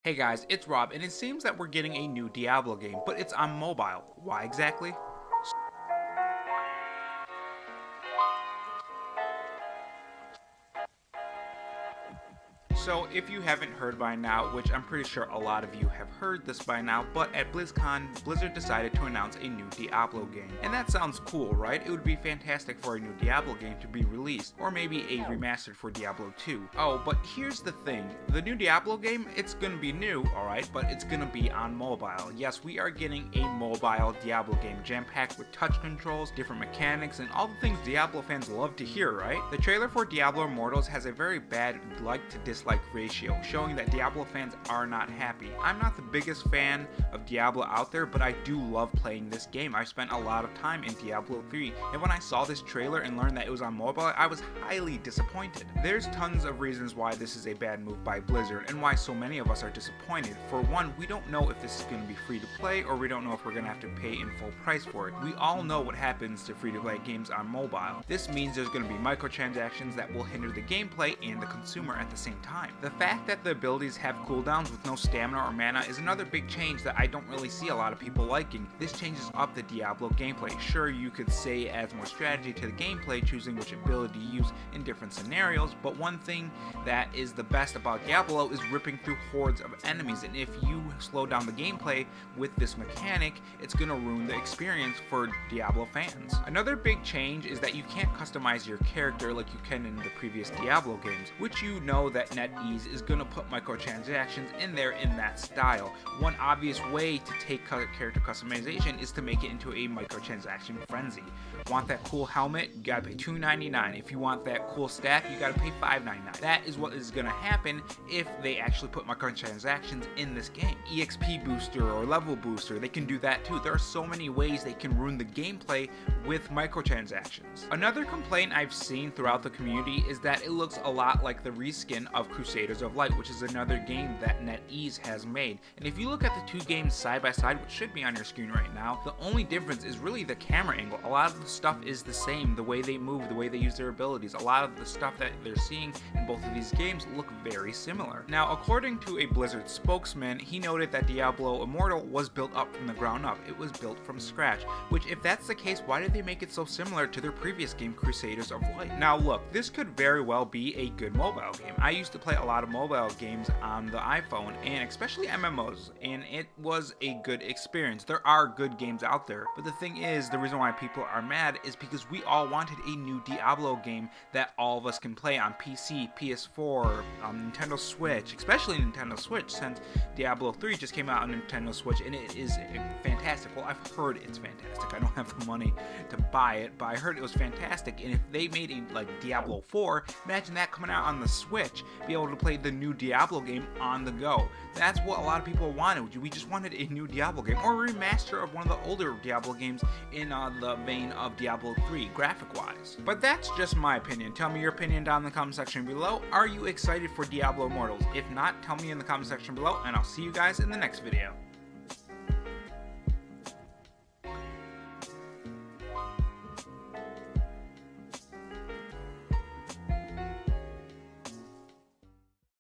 Hey guys, it's Rob, and it seems that we're getting a new Diablo game, but it's on mobile. Why exactly? So if you haven't heard by now, which I'm pretty sure a lot of you have heard this by now, but at BlizzCon, Blizzard decided to announce a new Diablo game. And that sounds cool, right? It would be fantastic for a new Diablo game to be released, or maybe a remastered for Diablo 2. Oh, but here's the thing. The new Diablo game, it's gonna be new, alright, but it's gonna be on mobile. Yes, we are getting a mobile Diablo game, jam-packed with touch controls, different mechanics, and all the things Diablo fans love to hear, right? The trailer for Diablo Immortals has a very bad like to dislike ratio, showing that Diablo fans are not happy. I'm not the biggest fan of Diablo out there, but I do love playing this game. I've spent a lot of time in Diablo 3, and when I saw this trailer and learned that it was on mobile, I was highly disappointed. There's tons of reasons why this is a bad move by Blizzard, and why so many of us are disappointed. For one, we don't know if this is going to be free to play, or we don't know if we're going to have to pay in full price for it. We all know what happens to free to play games on mobile. This means there's going to be microtransactions that will hinder the gameplay and the consumer at the same time. The fact that the abilities have cooldowns with no stamina or mana is another big change that I don't really see a lot of people liking. This changes up the Diablo gameplay. Sure, you could say it adds more strategy to the gameplay, choosing which ability to use in different scenarios, but one thing that is the best about Diablo is ripping through hordes of enemies, and if you slow down the gameplay with this mechanic, it's gonna ruin the experience for Diablo fans. Another big change is that you can't customize your character like you can in the previous Diablo games, which you know that NetEase is going to put microtransactions in there in that style. One obvious way to take character customization is to make it into a microtransaction frenzy. Want that cool helmet? You gotta pay $2.99. If you want that cool staff, you gotta pay $5.99. That is what is gonna happen if they actually put microtransactions in this game. EXP booster or level booster, they can do that too. There are so many ways they can ruin the gameplay with microtransactions. Another complaint I've seen throughout the community is that it looks a lot like the reskin of Crusaders of Light, which is another game that NetEase has made. And if you look at the two games side by side, which should be on your screen right now, the only difference is really the camera angle. A lot of the stuff is the same, the way they move, the way they use their abilities. A lot of the stuff that they're seeing in both of these games look very similar. Now, according to a Blizzard spokesman, he noted that Diablo Immortal was built up from the ground up. It was built from scratch, which if that's the case, why did they make it so similar to their previous game, Crusaders of Light? Now look, this could very well be a good mobile game. I used to play a lot of mobile games on the iPhone, and especially MMOs, and it was a good experience. There are good games out there, but the thing is, the reason why people are mad is because we all wanted a new Diablo game that all of us can play on PC, PS4, Nintendo Switch, especially Nintendo Switch, since Diablo 3 just came out on Nintendo Switch, and it is fantastic. Well, I've heard it's fantastic. I don't have the money to buy it, but I heard it was fantastic, and if they made a like Diablo 4, imagine that coming out on the Switch, be able to play the new Diablo game on the go. That's what a lot of people wanted. We just wanted a new Diablo game, or a remaster of one of the older Diablo games in the vein of Diablo 3, graphic-wise. But that's just my opinion. Tell me your opinion down in the comment section below. Are you excited for Diablo Immortals? If not, tell me in the comment section below, and I'll see you guys in the next video.